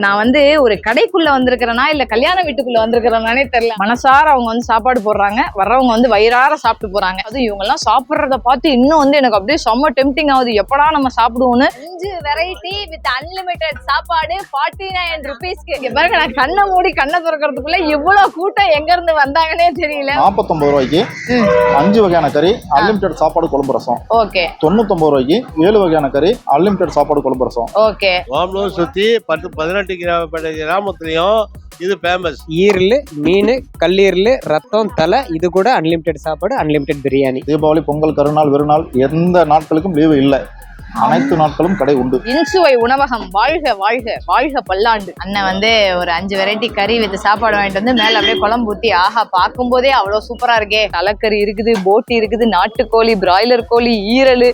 நான் வந்து ஒரு கடைக்குள்ள வந்திருக்கிறேனா இல்ல கல்யாண வீட்டுக்குள்ள வந்திருக்கிறேனானே தெரியல. மனசார அவங்க வந்து சாப்பாடு போடுறாங்க, வர்றவங்க வந்து வயிறார சாப்பிட்டு போறாங்க. அது இவங்க எல்லாம் சாப்பிடுறத பார்த்து இன்னும் வந்து எனக்கு அப்படியே செம்ம டெம்டிங் ஆகுது. எப்படா நம்ம சாப்பிடுவோம்னு. 5 வெரைட்டி வித் அன்லிமிட்டெட் சாப்பாடு 49 rupeesக்கு. இங்க பாருங்க, நான் கண்ணை மூடி கண்ணை திறக்கிறதுக்குள்ள இவ்வளவு கூட்டம் எங்க இருந்து வந்தாங்கன்னே தெரியல. 49 ரூபாய்க்கு 5 வகையான கறி, அன்லிமிட்டெட் சாப்பாடு குழம்பு ரசம். ஓகே. 99 ரூபாய்க்கு 7 வகையான கறி, அன்லிமிட்டெட் சாப்பாடு குழம்பு ரசம். ஓகே. ஓமலூர் சுத்தி 18 கிராமத்துலயும் இது ஃபேமஸ். ஈரல், மீன், கல்லீரல், ரத்தம், தலை, இது கூட அன்லிமிட்டெட் சாப்பாடு, அன்லிமிட்டெட் பிரியாணி. தீபாவளி, பொங்கல், கருநாள், வெறுநாள் எந்த நாட்களுக்கும் லீவு இல்லை. அனைத்து நாட்களும் கடை உண்டு. இன்சுவை உணவகம் வாழ்க வாழ்க வாழ்க பல்லாண்டு. அண்ணன் வந்து ஒரு 5 வெரைட்டி கறி வித் சாப்பாடு வாங்கிட்டு வந்து மேல அப்படியே குழம்பு ஊத்தி, ஆஹா பார்க்கும் போதே அவ்வளவு சூப்பரா இருக்கே. தலைக்கறி இருக்குது, போட்டி இருக்குது, நாட்டுக்கோழி, பிராய்லர் கோழி, ஈரல்.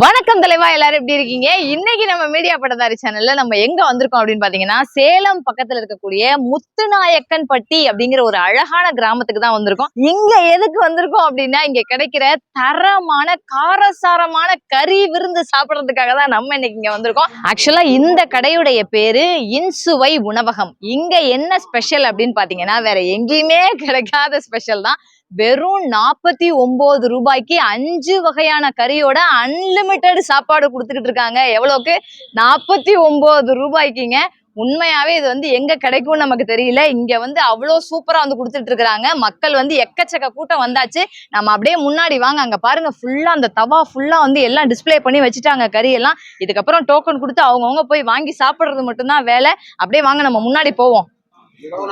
வணக்கம் தலைவா, எல்லாரும் எப்படி இருக்கீங்க? இன்னைக்கு நம்ம மீடியா பட்டதாரி சேனல்ல நம்ம எங்க வந்திருக்கோம் அப்படின்னு பாத்தீங்கன்னா, சேலம் பக்கத்துல இருக்கக்கூடிய முத்துநாயக்கன்பட்டி அப்படிங்கிற ஒரு அழகான கிராமத்துக்கு தான் வந்திருக்கோம். இங்க எதுக்கு வந்திருக்கோம் அப்படின்னா, இங்க கிடைக்கிற தரமான காரசாரமான கறி விருந்து சாப்பிடறதுக்காக தான் நம்ம இன்னைக்கு இங்க வந்திருக்கோம். ஆக்சுவலா இந்த கடையுடைய பேரு இன்சுவை உணவகம். இங்க என்ன ஸ்பெஷல் அப்படின்னு பாத்தீங்கன்னா, வேற எங்கேயுமே கிடைக்காத ஸ்பெஷல் தான். வெறும் 49 ரூபாய்க்கு 5 வகையான கறியோட அன்லிமிட்டெட் சாப்பாடு கொடுத்துக்கிட்டு இருக்காங்க. எவ்வளவுக்கு? 49 ரூபாய்க்குங்க. உண்மையாவே இது வந்து எங்க கிடைக்கும்னு நமக்கு தெரியல. இங்க வந்து அவ்வளவு சூப்பரா வந்து கொடுத்துட்டு இருக்காங்க. மக்கள் வந்து எக்கச்சக்க கூட்டம் வந்தாச்சு. நம்ம அப்படியே முன்னாடி வாங்க. அங்க பாருங்க, ஃபுல்லா அந்த தவா ஃபுல்லா வந்து எல்லாம் டிஸ்பிளே பண்ணி வச்சுட்டாங்க கறி எல்லாம். இதுக்கப்புறம் டோக்கன் கொடுத்து அவங்கவுங்க போய் வாங்கி சாப்பிடுறது மட்டும்தான் வேலை. அப்படியே வாங்க, நம்ம முன்னாடி போவோம்.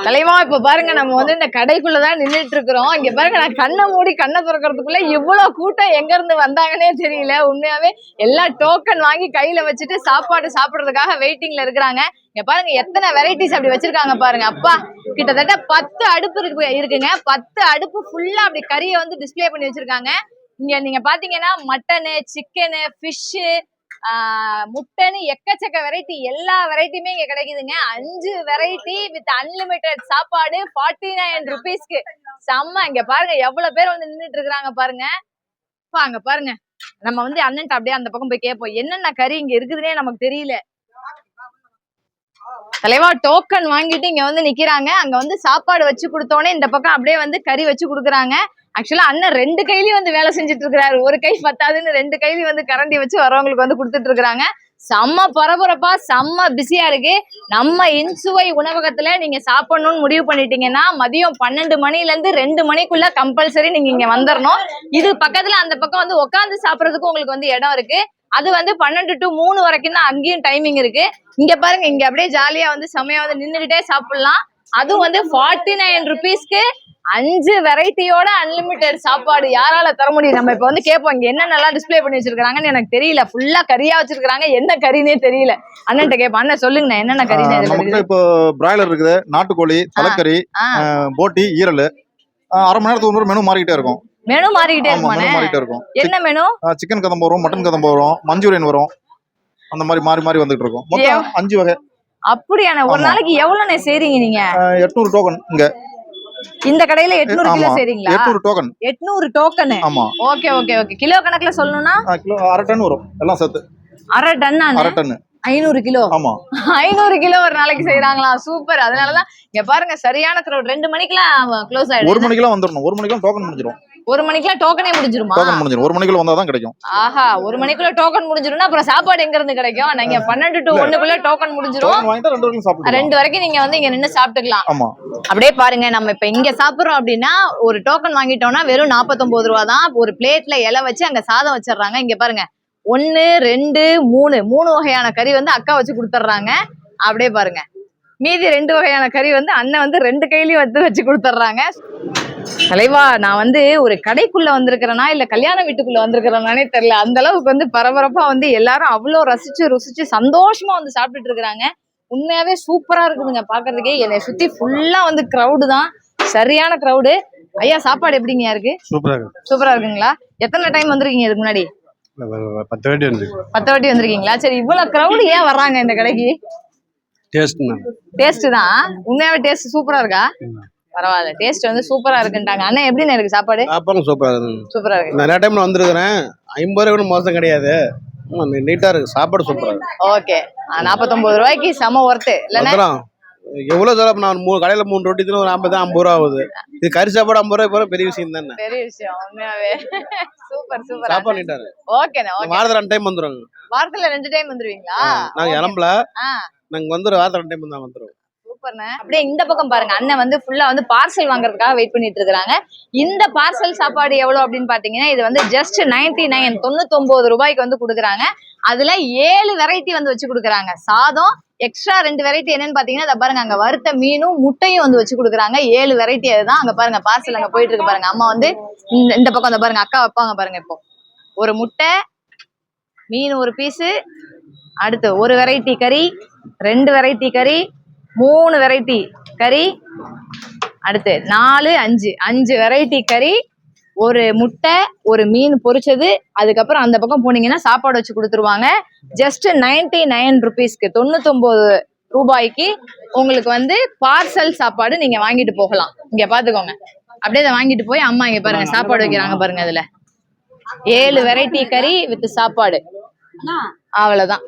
தலைவா, இப்ப பாருங்க, நம்ம வந்து இந்த கடைக்குள்ளதான் நின்றுட்டு இருக்கிறோம். இங்க பாருங்க, நான் கண்ணை மூடி கண்ணை திறக்கிறதுக்குள்ள இவ்வளவு கூட்டம் எங்க இருந்து வந்தாங்கன்னே தெரியல. உண்மையாவே எல்லாம் டோக்கன் வாங்கி கையில வச்சுட்டு சாப்பாடு சாப்பிடுறதுக்காக வெயிட்டிங்ல இருக்கிறாங்க. இங்க பாருங்க எத்தனை வெரைட்டிஸ் அப்படி வச்சிருக்காங்க பாருங்க. அப்பா, கிட்டத்தட்ட 10 அடுப்பு இருக்குங்க. 10 அடுப்பு ஃபுல்லா அப்படி கறியை வந்து டிஸ்பிளே பண்ணி வச்சிருக்காங்க. இங்க நீங்க பாத்தீங்கன்னா மட்டனு, சிக்கனு, ஃபிஷ்ஷு, முட்டைன்னு எக்கச்சக்க வெரைட்டி, எல்லா வெரைட்டியுமே இங்க கிடைக்குதுங்க. 5 வெரைட்டி வித் அன்லிமிட்டெட் சாப்பாடு 49 rupeesக்கு. செம்ம. இங்க பாருங்க எவ்வளவு பேர் வந்து நின்றுட்டு இருக்கிறாங்க பாருங்க. அங்க பாருங்க, நம்ம வந்து அண்ணன்ட்ட அப்படியே அந்த பக்கம் போய் கேட்போம், என்னென்ன கறி இங்க இருக்குதுன்னே நமக்கு தெரியல. தலைவா, டோக்கன் வாங்கிட்டு இங்க வந்து நிக்கிறாங்க. அங்க வந்து சாப்பாடு வச்சு கொடுத்தோன்னே இந்த பக்கம் அப்படியே வந்து கறி வச்சு கொடுக்குறாங்க. ஆக்சுவலா அண்ணன் 2 கையிலயும் வந்து வேலை செஞ்சுட்டு இருக்கிறாரு. ஒரு கை பத்தாதுன்னு 2 கையிலயும் வந்து கரண்டி வச்சு வரவங்களுக்கு வந்து கொடுத்துட்டு இருக்கிறாங்க. செம்ம பரபரப்பா, செம்ம பிஸியா இருக்கு. நம்ம இன்சுவை உணவகத்துல நீங்க சாப்பிடணும்னு முடிவு பண்ணிட்டீங்கன்னா, மதியம் 12 மணில இருந்து 2 மணிக்குள்ள கம்பல்சரி நீங்க இங்க வந்துடணும். இது பக்கத்துல அந்த பக்கம் வந்து உட்காந்து சாப்பிடறதுக்கு உங்களுக்கு வந்து இடம் இருக்கு. அது வந்து 12 to 3 வரைக்கும் தான் அங்கேயும் டைமிங் இருக்கு. இங்க பாருங்க, இங்க அப்படியே ஜாலியா வந்து செமையா வந்து நின்றுகிட்டே சாப்பிடலாம். அதுவும் வந்து 49 rupeesக்கு 5 வெரைட்டியோட அன்லிமிட்டெட் சாப்பாடு யாரால தர முடியும்? நம்ம இப்ப வந்து கேட்போம், இங்க என்னென்னலாம் டிஸ்பிளே பண்ணி வச்சிருக்காங்கன்னு எனக்கு தெரியல. ஃபுல்லா கறியா வச்சிருக்காங்க, என்ன கறினே தெரியல. அண்ணன்ட்ட கேட்போம், அண்ணன் சொல்லுங்க என்னென்ன கறின்னு. இப்போ பிராய்லர் இருக்குது, நாட்டுக்கோழி, தலைக்கறி, போட்டி, ஈரல். 1/2 மணி நேரத்துக்கு ஒரு மெனு மாறிக்கிட்டே இருக்கும். மெனு மாறிக்கிட்டே இருக்கும். என்ன மெனு? சிக்கன் கதம்பு வரும், மட்டன் கதம்பு வரும், மஞ்சூரியன் வரும். அந்த மாதிரி மாறி மாறி வந்துட்டு இருக்கும். மொத்தம் 5 வகை. அப்படியான ஒரு நாளைக்கு எவ்வளவு செய்றீங்க நீங்க? 800 டோக்கன். இங்க இந்த கடையில 800 கிலோ செய்றீங்களா? 800 டோக்கன். 800 டோக்கன். ஆமா. Okay okay okay. கிலோ கணக்குல சொல்லணும்னா கிலோ 1/2 டன் வரும், எல்லாம் சேர்த்து. 1/2 டன். 1/2 ton 500 kilo. ஆமா, 500 கிலோ ஒரு நாளைக்கு செய்யறாங்களா? சூப்பர். அதனாலதான் இங்க பாருங்க, சரியான கிரௌட். 2 மணிக்கெல்லாம் க்ளோஸ் ஆயிடும். 1 மணிக்கெல்லாம் வந்துடணும். 1 மணிக்கெல்லாம் டோக்கன் முடிஞ்சிடும். 1 மணிக்கெல்லாம் டோக்கனே முடிஞ்சிருமா? டோக்கன் முடிஞ்சிடும். 1 மணிக்குள்ள வந்தாதான் கிடைக்கும். ஆஹா, 1 மணிக்குள்ள டோக்கன் முடிஞ்சிரும்னா அப்புறம் சாப்பாடு எங்க இருந்து கிடைக்கும்? நீங்க 12 to 1 டோக்கன் முடிஞ்சிரும். 2 வரைக்கும் சாப்பிடலாம். 2 வரைக்கும் நீங்க வந்து இங்க நின்னு சாப்பிட்டுக்கலாம். ஆமா. அப்படியே பாருங்க, நம்ம இப்ப இங்க சாப்பிடுறோம் அப்படின்னா ஒரு டோக்கன் வாங்கிட்டோம்னா வெறும் 49 ரூபா தான். ஒரு பிளேட்ல இலை வச்சு அங்க சாதம் வச்சிடறாங்க. இங்க பாருங்க, 1 2 3 வகையான கறி வந்து அக்கா வச்சு கொடுத்துட்றாங்க. அப்படியே பாருங்க, மீதி 2 வகையான கறி வந்து அண்ணன் வந்து 2 கையிலயும் வந்து வச்சு கொடுத்துட்றாங்க. தலைவா, நான் வந்து ஒரு கடைக்குள்ள வந்திருக்கிறேனா இல்ல கல்யாண வீட்டுக்குள்ள வந்திருக்கிறேனானே தெரியல. அந்த அளவுக்கு வந்து பரபரப்பா வந்து எல்லாரும் அவ்வளோ ருசிச்சு சந்தோஷமா வந்து சாப்பிட்டுட்டு இருக்கிறாங்க. உண்மையாவே சூப்பரா இருக்குதுங்க பாக்குறதுக்கே. என்னை சுத்தி ஃபுல்லா வந்து கிரௌடு தான், சரியான கிரௌடு. ஐயா, சாப்பாடு எப்படிங்க இருக்கு? சூப்பரா இருக்குங்களா? எத்தனை டைம் வந்திருக்கீங்க இதுக்கு முன்னாடி? 10 வாட்டி வந்து. 10 வாட்டி வந்திருக்கீங்களா? சரி, இவ்வளவு கிரௌடு ஏன் வர்றாங்க இந்த கடைக்கு? டேஸ்ட் தான் உண்மையாவே டேஸ்ட் சூப்பரா இருக்கா? பரவாயில்ல, டேஸ்ட் வந்து சூப்பரா இருக்குன்ட்டாங்க. அண்ணா எப்படின்னு இருக்கு சாப்பாடு? சாப்பாடும் சூப்பரா இருக்கு. சூப்பரா இருக்கு. நிறைய டைம்ல வந்திருக்கிறேன். 50 ரூபாய் கூட மோசம் கிடையாது. நீட்டா இருக்கு, சாப்பாடு சூப்பரா இருக்கு. ஓகே, 49 ரூபாய்க்கு செம ஒர்த்து இல்லைன்னா? எவ்வளவு சொல்ல, நான் 3 கடையில 3 ரொட்டி தின்னு ஒரு 50 ரூபா ஆகுது. இது கறி சாப்பாடு 50 ரூபாய் போற பெரிய விஷயம் தானே. பெரிய விஷயம் உண்மையாவே. Super super. சாப்பாடு நீட்டா இருக்கு. ஓகேண்ணா. ஓகே, வாரத்துல 2 டைம் வந்துருவாங்க. வாரத்துல 2 டைம் வந்துருவீங்களா? நாங்க இளம்பல நாங்க வாரத்துல 2 டைம் தான் வந்துருவோம். சூப்பர்ண்ணே. அப்படியே இந்த பக்கம் பாருங்க, அண்ணன் வந்து ஃபுல்லா வந்து பார்சல் வாங்குறதுக்காக வெயிட் பண்ணிட்டு இருக்காங்க. இந்த பார்சல் சாப்பாடு எவ்வளவு அப்படின்னு பாத்தீங்கன்னா, இது வந்து ஜஸ்ட் 99 ரூபாய்க்கு வந்து கொடுக்குறாங்க. அதுல 7 வெரைட்டி வந்து வச்சு கொடுக்குறாங்க. சாதம் எக்ஸ்ட்ரா 2 வெரைட்டி என்னன்னு பாத்தீங்கன்னா, இதை பாருங்க, அங்க வறுத்த மீனும் முட்டையும் வந்து வச்சு கொடுக்குறாங்க. 7 வெரைட்டி. அதுதான் அங்க பாருங்க பார்சல் அங்க போயிட்டு இருக்கு பாருங்க. அம்மா வந்து இந்த பக்கம் அந்த பாருங்க, அக்கா வைப்பாங்க பாருங்க. இப்போ ஒரு முட்டை, மீன் ஒரு பீஸு, அடுத்து 1 வெரைட்டி கறி, 2 வெரைட்டி கறி, 3 வெரைட்டி கறி, அடுத்து 4 5 வெரைட்டி கறி, ஒரு முட்டை, ஒரு மீன் பொரிச்சது. அதுக்கப்புறம் அந்த பக்கம் போனீங்கன்னா சாப்பாடு வச்சு கொடுத்துருவாங்க. ஜஸ்ட் 99 ருபீஸ்க்கு, 99 ரூபாய்க்கு உங்களுக்கு வந்து பார்சல் சாப்பாடு நீங்க வாங்கிட்டு போகலாம். இங்க பாத்துக்கோங்க, அப்படியே இதை வாங்கிட்டு போய் அம்மா இங்க பாருங்க சாப்பாடு வைக்கிறாங்க பாருங்க. அதுல 7 வெரைட்டி கறி வித் சாப்பாடு, அவ்வளவுதான்.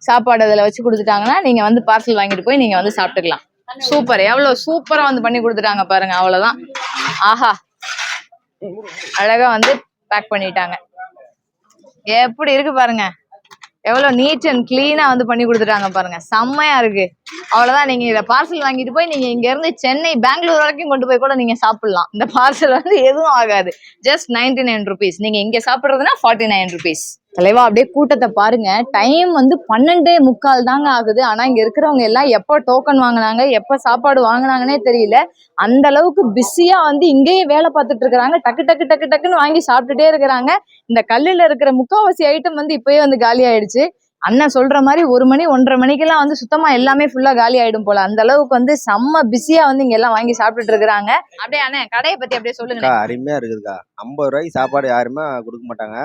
சாப்பாடு அதுல வச்சு கொடுத்துட்டாங்கன்னா நீங்க வந்து பார்சல் வாங்கிட்டு போய் நீங்க வந்து சாப்பிட்டுக்கலாம். சூப்பர், எவ்வளவு சூப்பரா வந்து பண்ணி கொடுத்துட்டாங்க பாருங்க. அவ்வளவுதான். ஆஹா, அழகா வந்து பேக் பண்ணிட்டாங்க. எப்படி இருக்கு பாருங்க, எவ்வளவு நீட் அண்ட் கிளீனா வந்து பண்ணி கொடுத்துட்டாங்க பாருங்க. செம்மையா இருக்கு. அவ்வளவுதான். நீங்க இதை பார்சல் வாங்கிட்டு போய் நீங்க இங்க இருந்து சென்னை, பெங்களூர் வரைக்கும் கொண்டு போய் கூட நீங்க சாப்பிடலாம். இந்த பார்சல் வந்து எதுவும் ஆகாது. Just 99 rupees. நீங்க இங்க சாப்பிடுறதுன்னா 49 ருபீஸ். தலைவா, அப்படியே கூட்டத்தை பாருங்க. டைம் வந்து 12:45 தாங்க ஆகுது. ஆனா இங்க இருக்கிறவங்க எல்லாம் எப்ப டோக்கன் வாங்கினாங்க, எப்ப சாப்பாடு வாங்கினாங்கன்னே தெரியல. அந்த அளவுக்கு பிஸியா வந்து இங்கேயே வேலை பார்த்துட்டு இருக்காங்க. டக்கு டக்கு டக்கு டக்குன்னு வாங்கி சாப்பிட்டுட்டே இருக்கிறாங்க. இந்த கல்லுல இருக்கிற முக்காவாசி ஐட்டம் வந்து இப்பயே வந்து காலி ஆயிடுச்சு. அண்ணன் சொல்ற மாதிரி 1 மணி 1:30 மணிக்கெல்லாம் வந்து சுத்தமா எல்லாமே ஃபுல்லா காலி ஆயிடும் போல. அந்த அளவுக்கு வந்து செம்ம பிஸியா வந்து இங்க எல்லாம் வாங்கி சாப்பிட்டுட்டு இருக்காங்க. அப்படியே அண்ணன் கடையை பத்தி அப்படியே சொல்லுங்க. அருமையா இருக்குதுக்கா. 50 ரூபாய்க்கு சாப்பாடு யாருமே கொடுக்க மாட்டாங்க.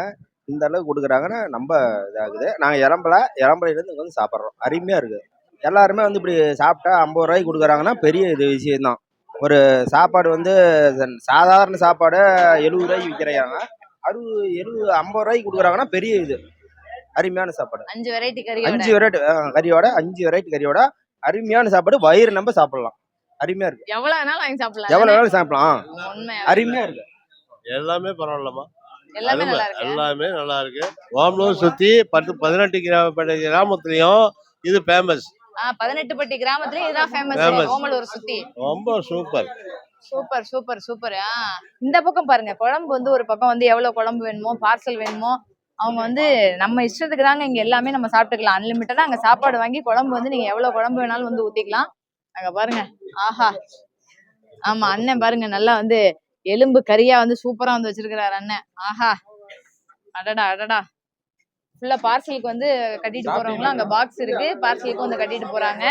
இந்த அளவுக்கு கொடுக்குறாங்கன்னா நம்ம இதாகுது. நாங்கள் இளம்பலையிலேருந்து இங்கே வந்து சாப்பிட்றோம். அருமையாக இருக்குது. எல்லாருமே வந்து இப்படி சாப்பிட்டா 50 ரூபாய்க்கு கொடுக்குறாங்கன்னா பெரிய இது விஷயம்தான். ஒரு சாப்பாடு வந்து சாதாரண சாப்பாடு 70 ரூபாய்க்கு விற்கிறாங்க. 50 ரூபாய்க்கு கொடுக்குறாங்கன்னா பெரிய இது. அருமையான சாப்பாடு. 5 வெரைட்டி கறி, 5 வெரைட்டி கறியோட, 5 வெரைட்டி கறியோட அருமையான சாப்பாடு. வயிறு நம்ம சாப்பிடலாம். அருமையா இருக்கு. எவ்வளவு வேணாலும் வாங்கி சாப்பிடலாம். எவ்வளவு வேணாலும் சாப்பிடலாம். அருமையா இருக்கு. எல்லாமே பரவாயில்லமா, எல்லாமே நல்லா இருக்கு. எல்லாமே நல்லா இருக்கு. ஓமலூர் சுத்தி 18 கிராமத்துலயும் இது ஃபேமஸ். 18 பட்டி கிராமத்துலயும் இதுதான் ஃபேமஸ். ஓமலூர் சுத்தி ரொம்ப சூப்பர் சூப்பர் சூப்பர் சூப்பர். இந்த பக்கம் பாருங்க, குழம்பு வந்து ஒரு பக்கம் வந்து எவ்வளவு குழம்பு வேணுமோ, பார்சல் வேணுமோ, அவங்க வந்து நம்ம இஷ்டத்துக்கு தாங்க இங்க எல்லாமே நம்ம சாப்பிட்டுக்கலாம். அன்லிமிட்டடா அங்க சாப்பாடு வாங்கி குழம்பு வந்து நீங்க எவ்வளவு குழம்பு வேணாலும் வந்து ஊத்திக்கலாம். அங்க பாருங்க, ஆஹா. ஆமா, அண்ணன் பாருங்க நல்லா வந்து எலும்பு கறியா வந்து சூப்பரா வந்து வச்சிருக்கிறாரு அண்ணன். ஆஹா, அடடா அடடா. ஃபுல்லா பார்சலுக்கு வந்து கட்டிட்டு போறவங்களும் அங்க பாக்ஸ் இருக்கு, பார்சலுக்கு வந்து கட்டிட்டு போறாங்க.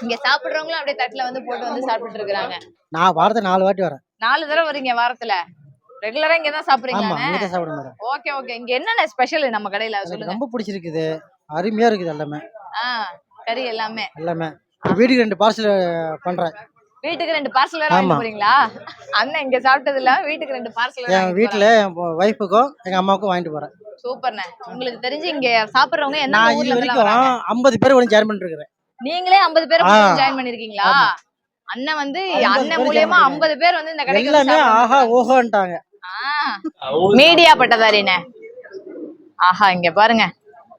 இங்க சாப்பிடுறவங்களும் அப்படியே தட்டுல வந்து போட்டு வந்து சாப்பிட்டு இருக்காங்க. நான் வாரத்துல 4 வாட்டி வரேன். 4 தடவை வரீங்க வாரத்துல? ரெகுலரா இங்க தான் சாப்பிடுறீங்க? Okay okay. இங்க என்னென்ன ஸ்பெஷல் நம்ம கடையில சொல்லுங்க. ரொம்ப பிடிச்சிருக்குது, அருமையா இருக்குது. எல்லாமே கறி எல்லாமே வீட்டுக்கு 2 பார்சல் பண்றேன். வீட்டுக்கு 2 பார்சல் வேற வாங்கி போறீங்களா? அண்ணன் இங்க சாப்பிட்டது இல்ல, வீட்டுக்கு 2 பார்சல் வேற. என் வீட்டுல என் ஒய்ஃபுக்கும் எங்க அம்மாவுக்கும் வாங்கிட்டு போறேன். சூப்பர்ண்ணே. உங்களுக்கு தெரிஞ்சு இங்க சாப்பிடுறவங்க என்ன ஊர்ல இருந்து வரைக்கும் 50 பேர் வந்து ஜாயின் பண்ணிட்டு இருக்கேன். நீங்களே 50 பேர் ஜாயின் பண்ணிருக்கீங்களா? அண்ணன் வந்து அண்ணன் மூலமா 50 பேர் வந்து இந்த கடைக்கு எல்லாமே ஆஹா ஓஹோன்ட்டாங்க. மீடியா பட்டதாரினே. ஆஹா, இங்க பாருங்க,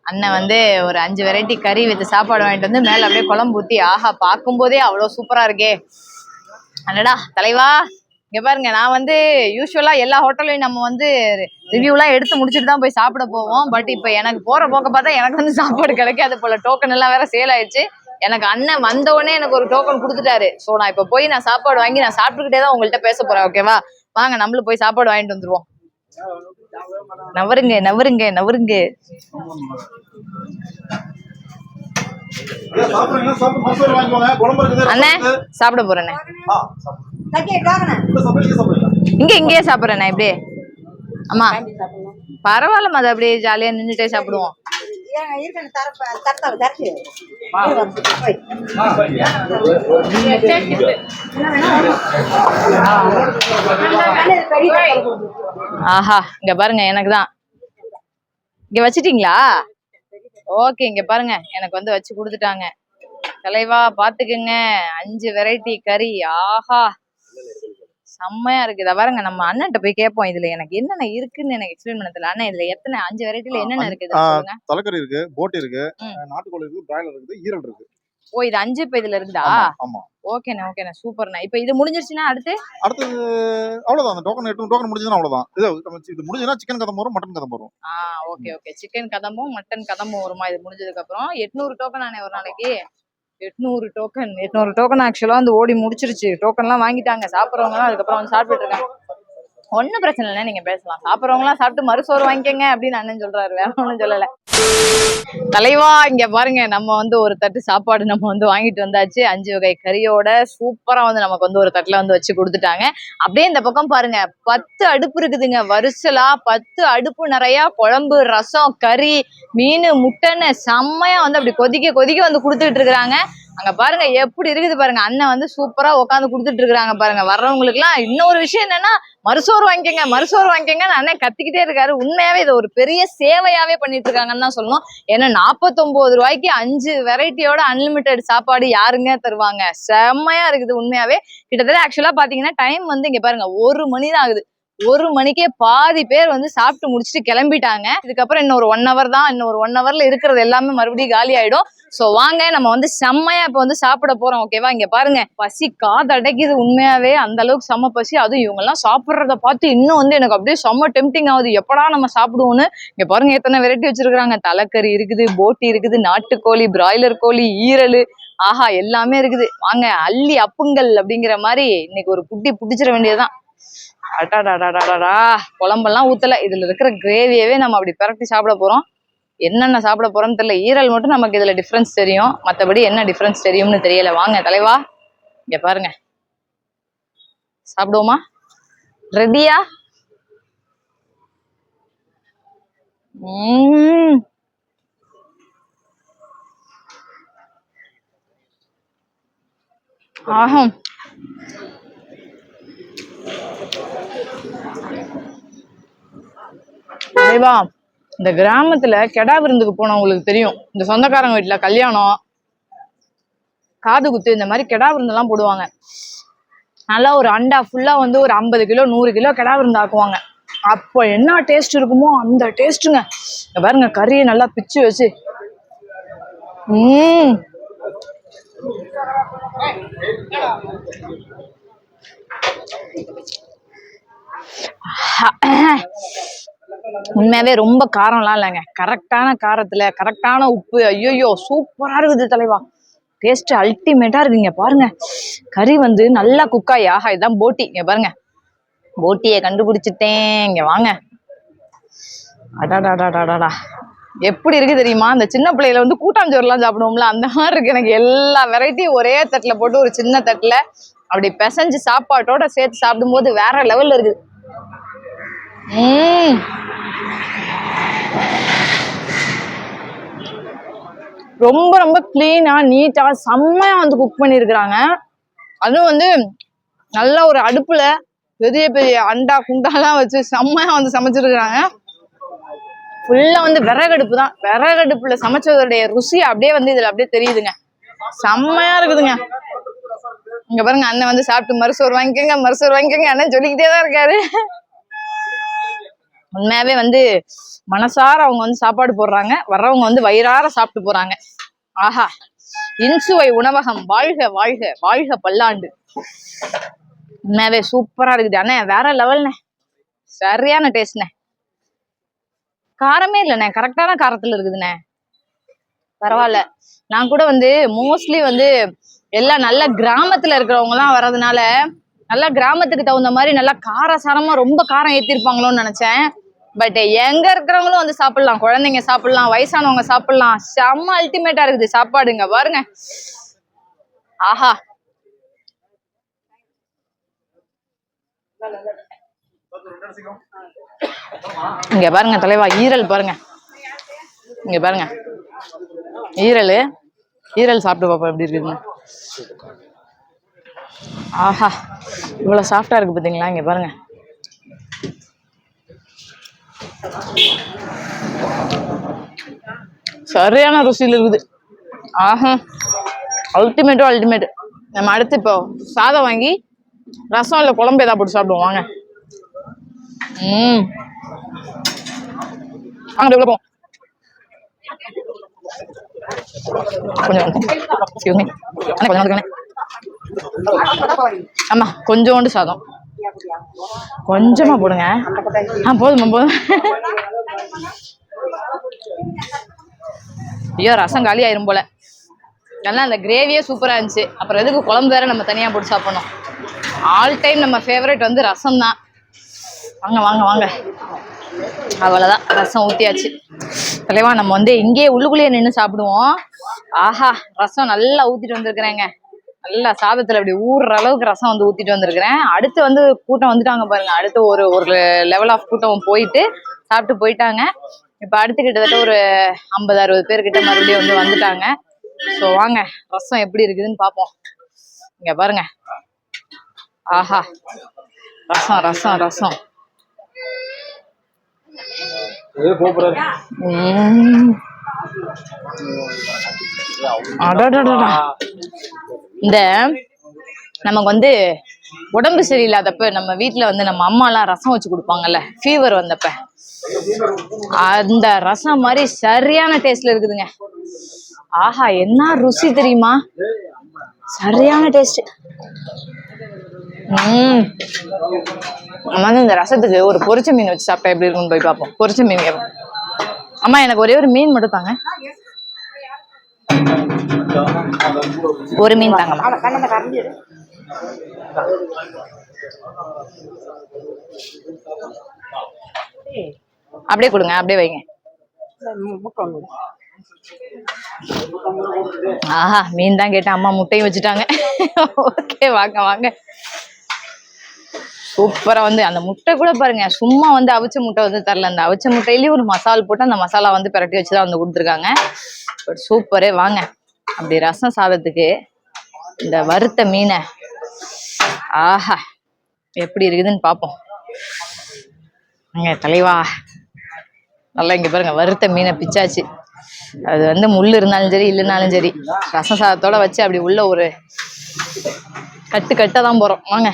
அண்ணன் வந்து ஒரு 5 வெரைட்டி கறி வித்து சாப்பாடு வாங்கிட்டு வந்து மேல அப்படியே குழம்பு ஊத்தி, ஆஹா, பார்க்கும் போதே அவ்வளவு சூப்பரா இருக்கே. அடடா தலைவா, இங்க பாருங்க, நான் வந்து யூஸ்வலா எல்லா ஹோட்டல்லையும் நம்ம வந்து ரிவ்யூலாம் எடுத்து முடிச்சுட்டு தான் போய் சாப்பிட போவோம். பட் இப்ப எனக்கு போற போக்க பார்த்தா எனக்கு வந்து சாப்பாடு கிடைக்காது போல. டோக்கன் எல்லாம் வேற சேல் ஆயிடுச்சு. எனக்கு அண்ணன் வந்தவொடனே எனக்கு ஒரு டோக்கன் கொடுத்துட்டாரு. ஸோ நான் இப்ப போய் நான் சாப்பாடு வாங்கி நான் சாப்பிட்டுக்கிட்டே தான் உங்கள்கிட்ட பேச போறேன். ஓகேவா? வாங்க நம்மளும் போய் சாப்பாடு வாங்கிட்டு வந்துருவோம். நவருங்க நவருங்க நவருங்க. அண்ணே சாப்பிட போறேண்ணே. இங்கேயே சாப்பிடுறேண்ணே. இப்படியே ஆமா பரவாயில்லம்மா, அது அப்படியே ஜாலியா நின்றுட்டே சாப்பிடுவோம். ஆஹா இங்க பாருங்க எனக்கு தான் இங்க வச்சிட்டீங்களா? ஓகே இங்க பாருங்க எனக்கு வந்து வச்சு கொடுத்துட்டாங்க. தலைவா பாத்துக்குங்க 5 வெரைட்டி கறி. ஆஹா செம்மையா இருக்கு. இத பாருங்க நம்ம அண்ணன்ட்ட போய் கேட்போம் இதுல எனக்கு என்னென்ன இருக்குன்னு எனக்கு எக்ஸ்பிளைன் பண்ண தெரியல. அண்ணா இதுல எத்தனை 5 வெரைட்டில என்னென்ன இருக்கு இதுல சொல்லுங்க. தலைக்கறி இருக்கு, போட்டி இருக்கு, நாட்டுக்கோழி இருக்கு, பிராய்லர் இருக்கு, ஈரல் இருக்கு. ஓ இது 5 இப்ப இதுல இருக்குதா? ஆமா. ஓகேண்ணா ஓகேண்ணா சூப்பர்ண்ணா. இப்ப இது முடிஞ்சிருச்சுன்னா அடுத்தது அவ்வளவுதான். அந்த டோக்கன் 8 டோக்கன் முடிஞ்சதுன்னா அவ்வளவுதான். இது முடிஞ்சதுன்னா சிக்கன் கதம் வரும், மட்டன் கதம் வரும். ஓகே ஓகே சிக்கன் கதம்பும் மட்டன் கதம்பும் வருமா இது முடிஞ்சதுக்கு அப்புறம்? 800 டோக்கன் ஆனே ஒரு நாளைக்கு. 800 டோக்கன் ஆக்சுவலா வந்து ஓடி முடிச்சிருச்சு. டோக்கன் எல்லாம் வாங்கிட்டாங்க. சாப்பிட்றவங்க எல்லாம் அதுக்கப்புறம் வந்து சாப்பிட்டு இருக்காங்க. ஒன்னும் பிரச்சனை இல்லை, நீங்க பேசலாம். சாப்பிட்றவங்க எல்லாம் சாப்பிட்டு மறுசோறு வாங்கிக்கங்க அப்படின்னு அண்ணன் சொல்றாரு, வேற ஒண்ணும் சொல்லல. தலைவா இங்க பாருங்க நம்ம வந்து ஒரு தட்டு சாப்பாடு நம்ம வந்து வாங்கிட்டு வந்தாச்சு. 5 வகை கறியோட சூப்பரா வந்து நமக்கு வந்து ஒரு தட்டுல வந்து வச்சு கொடுத்துட்டாங்க. அப்படியே இந்த பக்கம் பாருங்க 10 அடுப்பு இருக்குதுங்க. வரிசலா 10 அடுப்பு நிறைய குழம்பு, ரசம், கறி, மீன், முட்டைன்னு செம்மையா வந்து அப்படி கொதிக்க கொதிக்க வந்து கொடுத்துட்டு இருக்கிறாங்க. அங்க பாருங்க எப்படி இருக்குது பாருங்க. அண்ணன் வந்து சூப்பரா உட்காந்து கொடுத்துட்டு இருக்காங்க பாருங்க. வர்றவங்களுக்கு எல்லாம் இன்னொரு விஷயம் என்னன்னா மறுசோறு வாங்கிக்கங்க மறுசோறு வாங்கிக்கங்கன்னு அண்ணன் கத்திக்கிட்டே இருக்காரு. உண்மையாவே இது ஒரு பெரிய சேவையாவே பண்ணிட்டு இருக்காங்கன்னு தான் சொல்லணும். ஏன்னா 49 ரூபாய்க்கு 5 வெரைட்டியோட அன்லிமிட்டெட் சாப்பாடு யாருங்க தருவாங்க? செம்மையா இருக்குது உண்மையாவே. கிட்டத்தட்ட ஆக்சுவலா பாத்தீங்கன்னா டைம் வந்து இங்க பாருங்க 1 மணி தான் ஆகுது. 1 மணிக்கே பாதி பேர் வந்து சாப்பிட்டு முடிச்சுட்டு கிளம்பிட்டாங்க. இதுக்கப்புறம் இன்னொரு 1 hour தான். இன்னொரு 1 hourல இருக்கிறது எல்லாமே மறுபடியும் காலி ஆயிடும். சோ வாங்க நம்ம வந்து செம்மையா இப்ப வந்து சாப்பிட போறோம். ஓகேவா? இங்க பாருங்க பசி காதடைக்குது உண்மையாவே. அந்த அளவுக்கு செம்ம பசி. அதுவும் இவங்க எல்லாம் சாப்பிடுறத பார்த்து இன்னும் வந்து எனக்கு அப்படியே செம்ம டெம்டிங் ஆகுது. எப்படா நம்ம சாப்பிடுவோம்னு. இங்க பாருங்க எத்தனை வெரைட்டி வச்சிருக்காங்க. தலைக்கறி இருக்குது, போட்டி இருக்குது, நாட்டுக்கோழி, பிராய்லர் கோழி, ஈரல், ஆஹா எல்லாமே இருக்குது. வாங்க அள்ளி அப்புங்கள் அப்படிங்கிற மாதிரி இன்னைக்கு ஒரு புட்டி புடிச்சிட வேண்டியதுதான். அடாடாடாடாடா குழம்பெல்லாம் ஊத்தல. இதுல இருக்கிற கிரேவியவே நம்ம அப்படி பிரட்டி சாப்பிட போறோம். என்னென்ன சாப்பிட போறோம்னு தெரியல. ஈரல் மட்டும் நமக்கு இதுல டிஃபரன்ஸ் தெரியும், மற்றபடி என்ன டிஃபரன்ஸ் தெரியும்னு தெரியல. வாங்க தலைவா இங்க பாருங்க சாப்பிடுவோமா? ரெடியா? ஆஹா தலைவா இந்த கிராமத்துல கெடா விருந்துக்கு போனவங்களுக்கு தெரியும். இந்த சொந்தக்காரங்க வீட்டுல கல்யாணம், காது குத்து, இந்த மாதிரி கெடா விருந்து எல்லாம் போடுவாங்க. நல்லா ஒரு அண்டா ஃபுல்லா வந்து ஒரு 50 கிலோ 100 கிலோ கெடா விருந்து ஆக்குவாங்க. அப்போ என்ன டேஸ்ட் இருக்குமோ அந்த டேஸ்ட்டுங்க. பாருங்க கறியை நல்லா பிச்சு வச்சு உண்மையாவே ரொம்ப காரம்லாம் இல்லைங்க. கரெக்டான காரத்துல கரெக்டான உப்பு. ஐயோ சூப்பரா இருக்குது தலைவா. டேஸ்ட் அல்டிமேட்டா இருக்குங்க. பாருங்க கறி வந்து நல்லா குக்காயி. ஆஹா இதான் போட்டி. இங்க பாருங்க போட்டியை கண்டுபிடிச்சிட்டேன். இங்க வாங்க. அடாடாடாடாடா எப்படி இருக்கு தெரியுமா? அந்த சின்ன பிள்ளையில வந்து கூட்டாஞ்சோறு எல்லாம் சாப்பிடுவோம்ல அந்த மாதிரி இருக்கு. எனக்கு எல்லா வெரைட்டியும் ஒரே தட்டுல போட்டு ஒரு சின்ன தட்டுல அப்படி பிசைஞ்சு சாப்பாட்டோட சேர்த்து சாப்பிடும் போது வேற லெவல்ல இருக்குது. ரொம்ப ரொம்ப கிளீனா நீட்டா செம்மையா வந்து குக் பண்ணிருக்கிறாங்க. அதுவும் வந்து நல்ல ஒரு அடுப்புல பெரிய பெரிய அண்டா குண்டாலாம் வச்சு செம்மையா வந்து சமைச்சிருக்கிறாங்க. ஃபுல்லா வந்து விறகடுப்பு தான். விறகடுப்புல சமைச்சதோடைய ருசி அப்படியே வந்து இதுல அப்படியே தெரியுதுங்க. செம்மையா இருக்குதுங்க. இங்க பாருங்க அண்ணன் வந்து சாப்பிட்டு மறுசோறு வாங்கிக்கோங்க மறுசோறு வாங்கிக்கோங்க அண்ணன் சொல்லிக்கிட்டே தான் இருக்காரு. உண்மையாவே வந்து மனசார அவங்க வந்து சாப்பாடு போடுறாங்க. வர்றவங்க வந்து வயிறார சாப்பிட்டு போறாங்க. ஆஹா இன்சுவை உணவகம் வாழ்க வாழ்க வாழ்க பல்லாண்டு. உண்மையாவே சூப்பரா இருக்குது அண்ணே. வேற லெவல்ண்ணே. சரியான டேஸ்ட்ண்ணே. காரமே இல்லைண்ணே. கரெக்டான காரத்துல இருக்குதுண்ணே. பரவாயில்ல. நான் கூட வந்து மோஸ்ட்லி வந்து எல்லாம் நல்ல கிராமத்துல இருக்கிறவங்க எல்லாம் வர்றதுனால நல்லா கிராமத்துக்கு தகுந்த மாதிரி நல்லா காரசாரமா ரொம்ப காரம் ஏத்திருப்பாங்களோன்னு நினைச்சேன். பட் எங்க இருக்கிறவங்களும் வந்து சாப்பிடலாம். குழந்தைங்க சாப்பிடலாம், வயசானவங்க சாப்பிடலாம். செம்ம அல்டிமேட்டா இருக்குது சாப்பாடுங்க. பாருங்க ஆஹா இங்க பாருங்க தலைவா ஈரல் பாருங்க. இங்க பாருங்க ஈரல் சாப்பிட்டு பாப்போம் எப்படி இருக்குதுன்னு. ஆஹா, இவ்வளவு சாஃப்டா இருக்கு பாத்தீங்களா? இங்க பாருங்க. சரியான ருசியில் இருக்குது. ஆஹா, அல்டிமேட். நம்ம அடுத்து இப்போ சாதம் வாங்கி ரசம் இல்லை குழம்பு ஏதாவது போட்டு சாப்பிடுவோம் வாங்க. வாங்க உள்ள போவோம். கொஞ்சம் ஆமா, கொஞ்சோண்டு சாதம் கொஞ்சமா போடுங்க. போதும். ஐயோ, ரசம் காலி ஆயிரும் போல. நல்லா அந்த கிரேவியே சூப்பரா இருந்துச்சு. அப்புறம் எதுக்கு குழம்பு வேற நம்ம தனியா போட்டு சாப்பிடணும்? ஆல் டைம் நம்ம ஃபேவரட் வந்து ரசம் தான். வாங்க. அவ்வளவுதான், ரசம் ஊத்தியாச்சு. தலைவா, நம்ம வந்து இங்கேயே உள்ளுக்குள்ளேயே நின்று சாப்பிடுவோம். ஆஹா, ரசம் நல்லா ஊத்திட்டு வந்திருக்கிறேங்க. நல்லா சாதத்துல அப்படி ஊறுற அளவுக்கு ரசம் வந்து ஊத்திட்டு வந்திருக்கிறேன். அடுத்து வந்து கூட்டம் வந்துட்டாங்க பாருங்க. அடுத்து ஒரு லெவல் ஆஃப் கூட்டம் போயிட்டு சாப்பிட்டு போயிட்டாங்க. இப்ப அடுத்து கிட்டத்தட்ட ஒரு 50-60 பேர் கிட்ட மறுபடியும் வந்து வந்துட்டாங்க. ஸோ வாங்க, ரசம் எப்படி இருக்குதுன்னு பார்ப்போம். இங்க பாருங்க. ஆஹா, ரசம் இந்த நமக்கு வந்து உடம்பு சரியில்லாதப்ப நம்ம வீட்டுல வந்து நம்ம அம்மா எல்லாம் ரசம் வச்சு கொடுப்பாங்கல்ல, ஃபீவர் வந்தப்ப, அந்த ரசம் மாதிரி சரியான டேஸ்ட்ல இருக்குதுங்க. ஆஹா, என்ன ருசி தெரியுமா? சரியான டேஸ்ட். நம்ம வந்து இந்த ரசத்துக்கு ஒரு பொரிச்ச மீன் வச்சு சாப்பிட்டா எப்படி இருக்குன்னு போய் பார்ப்போம். பொரிச்ச மீன் கேட்போம். அம்மா, எனக்கு ஒரே ஒரு மீன் மட்டும் தாங்க. ஒரு மீன் தாங்கம்மா. அப்படியே கொடுங்க, அப்படியே வைங்க. ஆஹா, மீன் தான் கேட்டேன், அம்மா முட்டையும் வச்சுட்டாங்க. ஓகே, வாங்க. சூப்பரா வந்து அந்த முட்டை கூட பாருங்க, சும்மா வந்து அவிச்ச முட்டை வந்து தரல. அந்த அவிச்ச முட்டையிலயும் ஒரு மசால் போட்டு அந்த மசாலா வந்து பிரட்டி வச்சுதான் வந்து கொடுத்துருக்காங்க. சூப்பரே. வாங்க, அப்படி ரசம் சாதத்துக்கு இந்த வறுத்த மீனை ஆஹா எப்படி இருக்குதுன்னு பார்ப்போம். தலைவா, நல்லா இங்க பாருங்க, வறுத்த மீனை பிச்சாச்சு. அது வந்து முள்ளு இருந்தாலும் சரி இல்லைனாலும் சரி, ரசம் சாதத்தோட வச்சு அப்படி உள்ள ஒரு கட்டு தான் போறோம். வாங்க.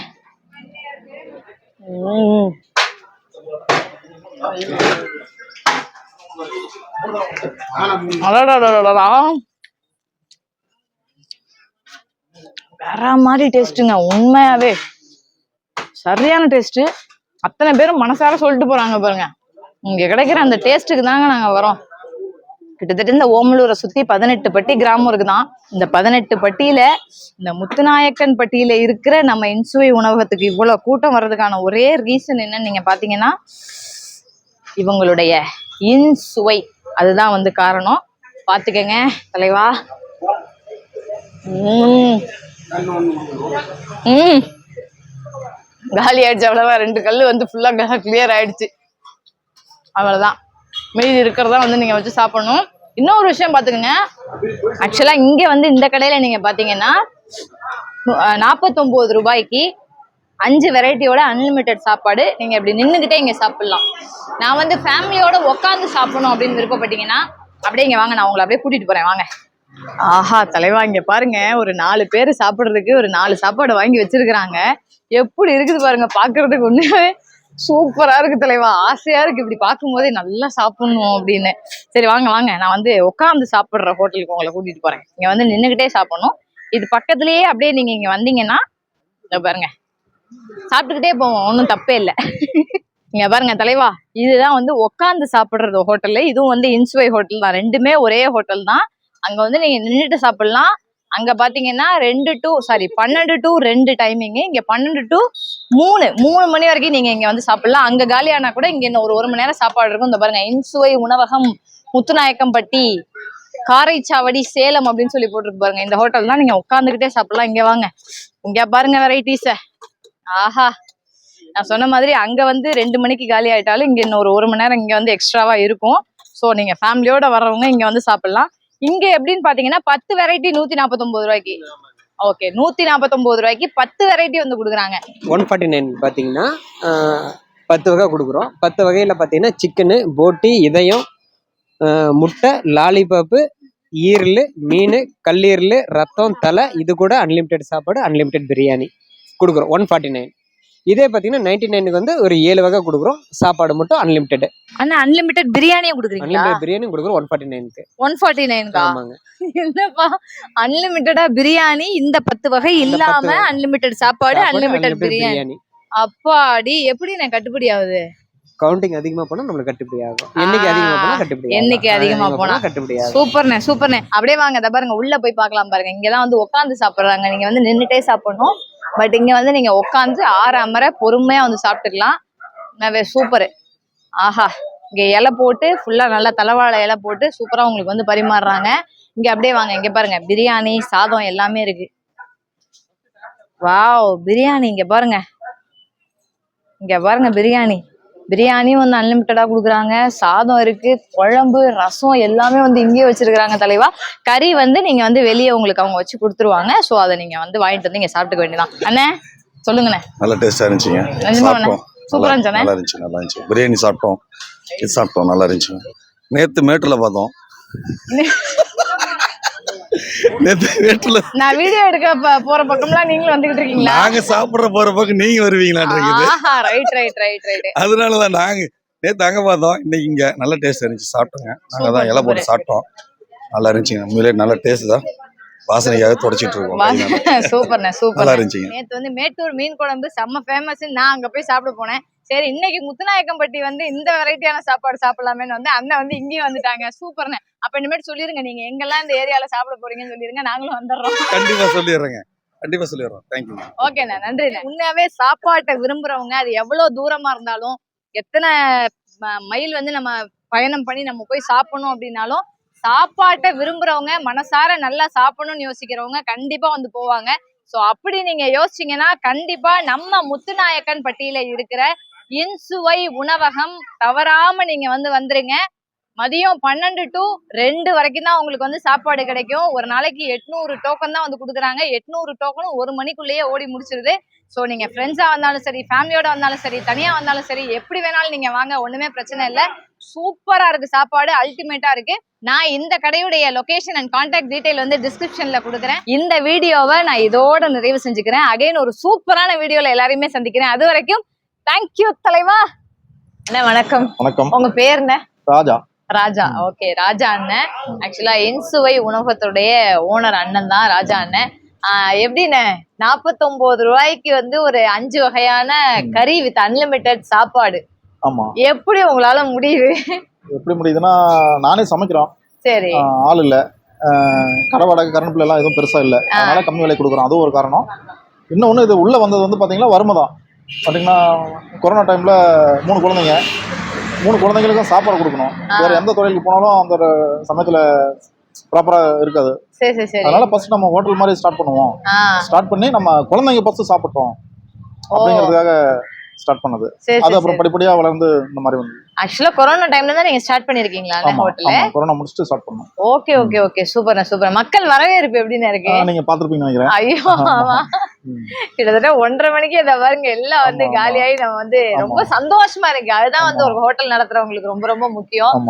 வேற மாதிரி டேஸ்ட்டுங்க, உண்மையாவே சரியான டேஸ்ட். அத்தனை பேரும் மனசார சொல்லிட்டு போறாங்க பாருங்க. இங்க கிடைக்கிற அந்த டேஸ்ட்டுக்கு தாங்க நாங்க வரோம். கிட்டத்தட்ட இந்த ஓமலூரை சுத்தி 18 பட்டி கிராமம் இருக்குதான். இந்த 18 பட்டியில இந்த முத்துநாயக்கன் பட்டியில இருக்கிற நம்ம இன்சுவை உணவகத்துக்கு இவ்வளவு கூட்டம் வர்றதுக்கான ஒரே ரீசன் என்னன்னு நீங்க பாத்தீங்கன்னா, இவங்களுடைய இன்சுவை, அதுதான் வந்து காரணம். பாத்துக்கங்க தலைவா. காலி ஆயிடுச்சு, அவ்வளவுதான். 2 கல்லு வந்து ஃபுல்லா கிளியர் ஆயிடுச்சு. அவ்வளவுதான், மீதி இருக்கிறதா வந்து நீங்க வச்சு சாப்பிடணும். இன்னொரு விஷயம் பாத்துக்கோங்க, ஆக்சுவலா இங்க வந்து இந்த கடையில நீங்க பாத்தீங்கன்னா 49 ரூபாய்க்கு 5 வெரைட்டியோட அன்லிமிட்டெட் சாப்பாடு நீங்க இப்படி நின்றுகிட்டே இங்க சாப்பிடலாம். நான் வந்து ஃபேமிலியோட உட்காந்து சாப்பிடணும் அப்படின்னு விருப்பப்பட்டீங்கன்னா அப்படியே இங்க வாங்க, நான் உங்களை அப்படியே கூட்டிட்டு போறேன். வாங்க. ஆஹா தலைவா, இங்க பாருங்க, ஒரு 4 பேர் சாப்பிடுறதுக்கு ஒரு 4 சாப்பாடு வாங்கி வச்சிருக்கிறாங்க. எப்படி இருக்குது பாருங்க, பாக்குறதுக்கு ஒண்ணுமே சூப்பரா இருக்கு தலைவா. ஆசையா இருக்கு இப்படி பார்க்கும் போதே நல்லா சாப்பிடணும் அப்படின்னு. சரி வாங்க, நான் வந்து உட்காந்து சாப்பிடுற ஹோட்டலுக்கு உங்களை கூட்டிட்டு போறேன். இங்க வந்து நின்றுகிட்டே சாப்பிடணும். இது பக்கத்துலயே அப்படியே நீங்க இங்க வந்தீங்கன்னா பாருங்க, சாப்பிட்டுக்கிட்டே போவோம், ஒன்றும் தப்பே இல்லை. இங்க பாருங்க தலைவா, இதுதான் வந்து உட்காந்து சாப்பிடுறது ஹோட்டலு. இதுவும் வந்து இன்சுவை ஹோட்டல் தான். 2மே ஒரே ஹோட்டல் தான். அங்க வந்து நீங்க நின்றுட்டு சாப்பிடலாம். அங்க பாத்தீங்கன்னா 12 to 2 டைமிங். இங்க 12 to 3 மணி வரைக்கும் நீங்க இங்க வந்து சாப்பிடலாம். அங்க காலியானா கூட இங்க இன்னும் ஒரு மணி நேரம் சாப்பாடு இருக்கும். இந்த பாருங்க, இன்சுவை உணவகம் முத்துநாயக்கம்பட்டி காரைச்சாவடி சேலம் அப்படின்னு சொல்லி போட்டுருக்கு பாருங்க. இந்த ஹோட்டல் தான், நீங்க உட்காந்துக்கிட்டே சாப்பிடலாம். இங்க வாங்க, இங்க பாருங்க வெரைட்டிஸ. ஆஹா, நான் சொன்ன மாதிரி அங்க வந்து 2 மணிக்கு காலி ஆயிட்டாலும் இங்க இன்னும் ஒரு மணி நேரம் இங்க வந்து எக்ஸ்ட்ராவா இருக்கும். ஸோ நீங்க ஃபேமிலியோட வர்றவங்க இங்க வந்து சாப்பிடலாம். இங்க எப்படின்னு பாத்தீங்கன்னா 10 வெரைட்டி 149 ரூபாய்க்கு. ஓகே, 149 ரூபாய்க்கு 10 வெரைட்டி வந்து கொடுக்குறாங்க. 149 பார்த்தீங்கன்னா 10 வகை கொடுக்குறோம். 10 வகையில் பார்த்தீங்கன்னா சிக்கனு, போட்டி, இதயம், முட்டை, லாலிபாப்பு, ஈரல், மீன், கல்லீரல், ரத்தம், தலை, இது கூட அன்லிமிட்டெட் சாப்பாடு, அன்லிமிட்டெட் பிரியாணி கொடுக்குறோம் 149. இதே பார்த்தீங்கன்னா 99க்கு வந்து ஒரு 7 வகை கொடுக்குறோம். சாப்பாடு மட்டும் அன்லிமிட்டெட். அண்ணா அன்லிமிட்டெட் பிரியாணியும் கொடுக்குறீங்களா? அன்லிமிட்டெட் பிரியாணி கொடுக்குறோம் 149க்கு. 149கா? ஆமாங்க. என்னப்பா அன்லிமிட்டடா பிரியாணி, இந்த 10 வகை இல்லாம அன்லிமிட்டெட் சாப்பாடு, அன்லிமிட்டெட் பிரியாணி. அப்பாடி, எப்படி நான் கட்டுப்படி ஆகுது? கவுண்டிங் அதிகமா போனா நம்மளுக்கு கட்டுப்படி ஆகும். எண்ணிக்கை அதிகமா போனா கட்டுப்படி ஆகும். எண்ணிக்கை அதிகமா போனா கட்டுப்படி ஆகும். சூப்பர்ண்ணே சூப்பர்ண்ணே. அப்படியே வாங்க, இத பாருங்க, உள்ள போய் பார்க்கலாம் பாருங்க. இங்கதான் வந்து உட்காந்து சாப்பிடுறாங்க. நீங்க வந்து நின்னுட்டே சாப்பிடணும். பட் இங்க வந்து நீங்க உட்காந்து ஆறாமற பொறுமையா வந்து சாப்பிட்டுக்கலாம். சூப்பரு. ஆஹா, இங்க இலை போட்டு ஃபுல்லா நல்லா தலைவாழை இலை போட்டு சூப்பரா உங்களுக்கு வந்து பரிமாறுறாங்க. இங்க அப்படியே வாங்க, இங்க பாருங்க, பிரியாணி, சாதம் எல்லாமே இருக்கு. வாவ், பிரியாணி இங்க பாருங்க, இங்க பாருங்க, பிரியாணியும் வந்து அன்லிமிட்டடா கொடுக்குறாங்க. சாதம் இருக்கு, குழம்பு, ரசம் எல்லாமே வந்து இங்கேயே வச்சிருக்காங்க தலைவா. கறி வந்து நீங்க வந்து வெளியே உங்களுக்கு அவங்க வச்சு கொடுத்துருவாங்க. ஸோ அதை நீங்க வந்து வாங்கிட்டு வந்து இங்க சாப்பிட்டுக்க வேண்டியதான். அண்ணே சொல்லுங்கண்ணே. நல்ல டேஸ்டா இருந்துச்சுங்க. சாப்பிட்டோம். சூப்பரா இருந்துச்சு. நல்லா இருந்துச்சு. பிரியாணி சாப்பிட்டோம், இது சாப்பிட்டோம், நல்லா இருந்துச்சு. நேத்து மேட்டுல பார்த்தோம். நான் வீடியோ எடுக்க போற பக்கம்லாம் நீங்களும் வந்துகிட்டு இருக்கீங்களா? நாங்க சாப்பிடுற போற பக்கம் நீங்க வருவீங்களான்றது. ரைட். அதனாலதான் நாங்க நேத்து அங்க பார்த்தோம், இன்னைக்கு இங்க நல்ல டேஸ்ட் இருந்துச்சு, சாப்பிட்டோங்க. நாங்க தான் இலை போட்டு சாப்பிட்டோம், நல்லா இருந்துச்சுங்க. உண்மையிலே நல்ல டேஸ்ட் தான், வாசனையாக தொடச்சிட்டு இருக்கோம். சூப்பர்ண்ணே சூப்பர். நல்லா இருந்துச்சுங்க. நேத்து வந்து மேட்டூர் மீன் குழம்பு செம்ம ஃபேமஸ். நான் அங்க போய் சாப்பிட போனேன். சரி, இன்னைக்கு முத்துநாயக்கம்பட்டி வந்து இந்த வெரைட்டியான சாப்பாடு சாப்பிடலாமேன்னு வந்து அண்ணன் வந்து இங்கேயும் வந்துட்டாங்க. சூப்பர்ண்ணே. அப்ப இனிமேட்டு சொல்லிருங்க, நீங்க எங்கெல்லாம் இந்த ஏரியால சாப்பிட போறீங்கன்னு சொல்லிருங்க, நாங்களும் வந்துடுறோம். கண்டிப்பா சொல்லிடுறேங்க. தேங்க்யூ. ஓகேண்ணா, நன்றிண்ணே. உண்மையாவே சாப்பாட்டை விரும்புறவங்க, அது எவ்வளவு தூரமா இருந்தாலும், எத்தனை மைல் வந்து நம்ம பயணம் பண்ணி நம்ம போய் சாப்பிடணும் அப்படின்னாலும், சாப்பாட்டை விரும்புறவங்க, மனசார நல்லா சாப்பிடணும்னு யோசிக்கிறவங்க கண்டிப்பா வந்து போவாங்க. சோ அப்படி நீங்க யோசிச்சீங்கன்னா கண்டிப்பா நம்ம முத்துநாயக்கன் பட்டியில இருக்கிற இன்சுவை உணவகம் தவறாம நீங்க வந்து வந்துருங்க. மதியம் 12 to 2 வரைக்கும் தான் உங்களுக்கு வந்து சாப்பாடு கிடைக்கும். ஒரு நாளைக்கு 800 டோக்கன் தான் வந்து கொடுக்குறாங்க. 800 டோக்கனும் 1 மணிக்குள்ளேயே ஓடி முடிச்சிருது. ஸோ நீங்க ஃப்ரெண்ட்ஸா வந்தாலும் சரி, ஃபேமிலியோட வந்தாலும் சரி, தனியா வந்தாலும் சரி, எப்படி வேணாலும் நீங்க வாங்க, ஒண்ணுமே பிரச்சனை இல்லை. சூப்பரா இருக்கு சாப்பாடு, அல்டிமேட்டா இருக்கு. நான் இந்த கடையுடைய லொகேஷன் அண்ட் கான்டாக்ட் டீடைல் வந்து டிஸ்கிரிப்ஷன்ல கொடுக்குறேன். இந்த வீடியோவை நான் இதோட நிறைவு செஞ்சுக்கிறேன். அகைன் ஒரு சூப்பரான வீடியோல எல்லாரையுமே சந்திக்கிறேன். அது வரைக்கும் தேங்க்யூ தலைவா. அண்ணா வணக்கம். வணக்கம். உங்க பேர் என்ன? ராஜா. ஓகே, ராஜா அண்ணன். ஆக்சுவலா இன்சுவை உணவகத்துடைய ஓனர் அண்ணன் தான் ராஜா அண்ணன். எப்படின்னு 49 ரூபாய்க்கு வந்து ஒரு 5 வகையான கறி வித் அன்லிமிட்டெட் சாப்பாடு. ஆமா. எப்படி உங்களால முடியுது? எப்படி முடியுதுன்னா, நானே சமைக்கிறோம். சரி. ஆள் இல்ல, கடை வாடகை, கரண்ட் பில் எல்லாம் எதுவும் பெருசா இல்ல, அதனால கம்மி விலை கொடுக்குறோம். அதுவும் ஒரு காரணம். இன்னொன்னு, இது உள்ள வந்தது வந்து பாத்தீங்கன்னா வறுமை தான். பாத்தீங்கன்னா கொரோனா டைம்ல 3 குழந்தைங்க, 3 குழந்தைங்களுக்கும் சாப்பாடு கொடுக்கணும். வேற எந்த தொழிலுக்கு போனாலும் அந்த சமயத்துல ப்ராப்பரா இருக்காது. அதனால ஃபர்ஸ்ட் நம்ம ஹோட்டல் மாதிரி ஸ்டார்ட் பண்ணுவோம். ஸ்டார்ட் பண்ணி நம்ம குழந்தைங்க ஃபர்ஸ்ட் சாப்பிட்டோம் அப்படிங்கிறதுக்காக ஸ்டார்ட் பண்ணது. அது அப்புறம் படிப்படியா வளர்ந்து இந்த மாதிரி வந்து. ஆக்சுவலா கொரோனா டைம்ல தான் நீங்க ஸ்டார்ட் பண்ணிருக்கீங்களா ஹோட்டல்ல? கொரோனா முடிச்சிட்டு ஸ்டார்ட் பண்ணோம். Okay super. மக்கள் வரவேற்பு எப்படின்னு இருக்கு? நீங்க பாத்துருப்பீங்கன்னு நினைக்கிறேன். ஐயோ ஆமா, கிட்டத்தட்ட 1:30 மணிக்கு இத பாருங்க எல்லாம் வந்து காலியாகி நம்ம வந்து ரொம்ப சந்தோஷமா இருக்கு. அதுதான் வந்து ஒரு ஹோட்டல் நடத்துறவங்களுக்கு ரொம்ப ரொம்ப முக்கியம்.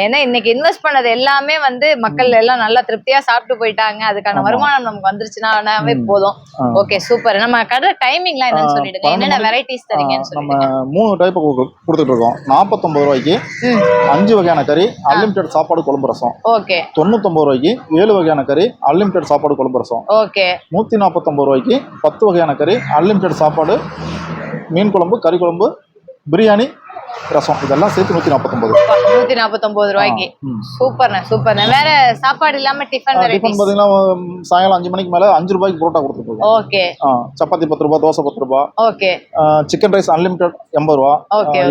ஏன்னா இன்னைக்கு இன்வெஸ்ட் பண்ணது எல்லாமே வந்து மக்கள் எல்லாம் நல்லா திருப்தியா சாப்பிட்டு போயிட்டாங்க. அதுக்கான வருமானம் நமக்கு வந்துருச்சுன்னாவே போதும். Okay super. நம்ம கடை டைமிங்லாம் என்னன்னு சொல்லிடுங்க, என்னென்ன வெரைட்டிஸ் தரீங்கன்னு சொல்லுங்க. நம்ம 3 டைப் கொடுத்துட்டு இருக்கோம். 49 ரூபாய்க்கு 5 வகையான கறி, அன்லிமிட்டெட் சாப்பாடு, குழம்பு, ரசம். ஓகே. 99 ரூபாய்க்கு 7 வகையான கறி, அன்லிமிட்டெட் சாப்பாடு, குழம்பு, ரசம். ஓகே. 149 ரூபாய்க்கு 10 வகையான கறி, அன்லிமிட்டெட் சாப்பாடு, மீன் குழம்பு, கறி குழம்பு, பிரியாணி, ரசம், இதெல்லாம் சேர்த்து 149 ரூபாய்க்கு. சூப்பர்ண்ணே. வேற சாப்பாடு இல்லாம டிஃபன் பாத்தீங்கன்னா சாயங்காலம் 5 மணிக்கு மேல 5 ரூபாய்க்கு புரோட்டா கொடுத்துருக்கோம். ஓகே. சப்பாத்தி 10 ரூபாய், தோசை 10 ரூபாய். ஓகே. சிக்கன் ரைஸ் அன்லிமிட்டெட் 80 ரூபா.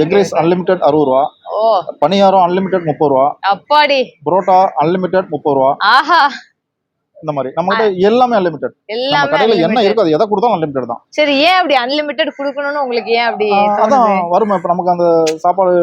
எக் ரைஸ் அன்லிமிட்டெட் 60 ரூபா. பனியாரம் அன்லிமிட்டெட் 30 ரூபா. அப்பாடி. புரோட்டா அன்லிமிட்டெட் 30 ரூபா. ஆஹா, இந்த மாதிரி நம்ம கிட்ட எல்லாமே அன்லிமிட்டெட். நம்ம கடையில என்ன இருக்கோ அது எதை கொடுத்தாலும் அன்லிமிட்டெட் தான். சரி, ஏன் அப்படி அன்லிமிட்டெட் கொடுக்கணும்னு உங்களுக்கு ஏன் அப்படி? அதான் வறுமை. இப்ப நமக்கு அந்த சாப்பாடு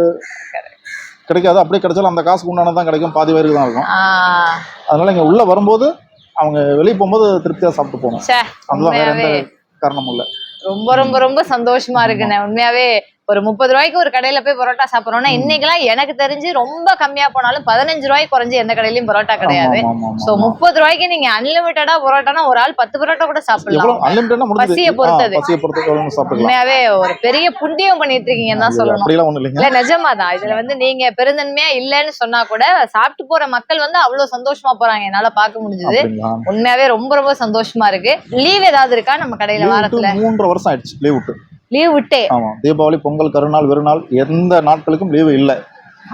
கிடைக்காது. அப்படியே கிடைச்சாலும் அந்த காசுக்கு உண்டானது தான் கிடைக்கும், பாதி வயிறுக்கு தான் இருக்கும். ஆஹ் அதனால இங்க உள்ள வரும்போது அவங்க வெளியே போகும்போது திருப்தியா சாப்பிட்டு போகணும். ச்சே, அதுதான், வேற எந்த உண்மையாவே காரணமும் இல்லை. ரொம்ப ரொம்ப ரொம்ப சந்தோஷமா இருக்குண்ணே. உண்மையாவே ஒரு 30 ரூபாய்க்கு ஒரு கடையில போய் பரோட்டா சாப்பிடுறோம்னா இன்னைக்கெல்லாம் எனக்கு தெரிஞ்சு ரொம்ப கம்மியா போனாலும் 15 ரூபாய்க்கு குறைஞ்சு எந்த கடையிலயும் பரோட்டா கிடையாது. சோ 30 ரூபாய்க்கு நீங்க அன்லிமிட்டடா பரோட்டானா ஒரு ஆள் 10 பரோட்டா கூட சாப்பிடலாம். அன்லிமிட்டடா பசியை பொறுத்தது. பசியை பொறுத்து எவ்வளவு சாப்பிடலாம். உண்மையாவே ஒரு பெரிய புண்ணியம் பண்ணிட்டு இருக்கீங்கன்னு தான் சொல்லணும். அப்படிலாம் ஒண்ணும் இல்லைங்க. இல்ல நிஜமாதான். இதுல வந்து நீங்க பெருந்தன்மையா இல்லன்னு சொன்னா கூட சாப்பிட்டு போற மக்கள் வந்து அவ்வளவு சந்தோஷமா போறாங்க, என்னால பார்க்க முடிஞ்சது. அப்படிங்களா? உண்மையாவே ரொம்ப ரொம்ப சந்தோஷமா இருக்கு. லீவ் ஏதாவது இருக்கா நம்ம கடையில வாரத்துல? 3 வருஷம் ஆயிடுச்சு லீவ் விட்டு. லீவ் விட்டே? ஆமா, தீபாவளி, பொங்கல், கருநாள், வெறுநாள் எந்த நாட்களுக்கும் லீவு இல்லை.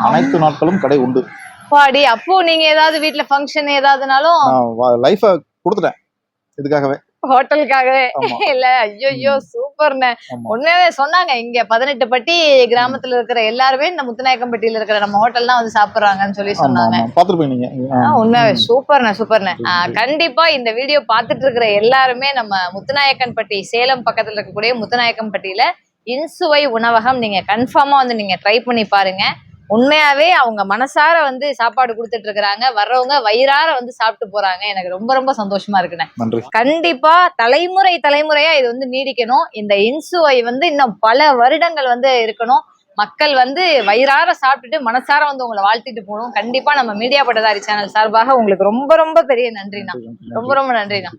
அனைத்து நாட்களும் கடை உண்டு. பாடி அப்போ நீங்க ஏதாவது வீட்ல ஃபங்க்ஷன் ஏதாவதுனாலும் நான் லைஃப கொடுத்துட்டேன் இதுக்காகவே. ஹோட்டலுக்காகவே? ஆமா. இல்ல, ஐயோ சூப்பர்ண்ணே. ஆமா. உண்மையாவே சொன்னாங்க இங்க 18 பட்டி கிராமத்துல இருக்கிற எல்லாருமே இந்த முத்துநாயக்கம்பட்டியில இருக்கிற நம்ம ஹோட்டல் தான் வந்து சாப்பிடுறாங்கன்னு சொல்லி ஆமா, சொன்னாங்க. ஆமா. பார்த்திருப்பீங்க நீங்க. உண்மையாவே சூப்பர்ண்ணே சூப்பர்ண்ணே. கண்டிப்பா இந்த வீடியோ பார்த்துட்டு இருக்கிற எல்லாருமே நம்ம முத்துநாயக்கன்பட்டி, சேலம் பக்கத்துல இருக்கக்கூடிய முத்துநாயக்கம்பட்டியில இன்சுவை உணவகம் நீங்க கன்ஃபார்மா வந்து நீங்க ட்ரை பண்ணி பாருங்க. உண்மையாவே அவங்க மனசார வந்து சாப்பாடு கொடுத்துட்டு இருக்கிறாங்க, வர்றவங்க வயிறார வந்து சாப்பிட்டு போறாங்க. எனக்கு ரொம்ப ரொம்ப சந்தோஷமா இருக்குண்ணே. நன்றி. கண்டிப்பா தலைமுறையா இது வந்து நீடிக்கணும். இந்த இன்சுவை வந்து இன்னும் பல வருடங்கள் வந்து இருக்கணும். மக்கள் வந்து வயிறார சாப்பிட்டுட்டு மனசார வந்து உங்களை வாழ்த்திட்டு போகணும். கண்டிப்பா நம்ம மீடியா பட்டதாரி சேனல் சார்பாக உங்களுக்கு ரொம்ப ரொம்ப பெரிய நன்றிண்ணா. ரொம்ப ரொம்ப நன்றிண்ணா.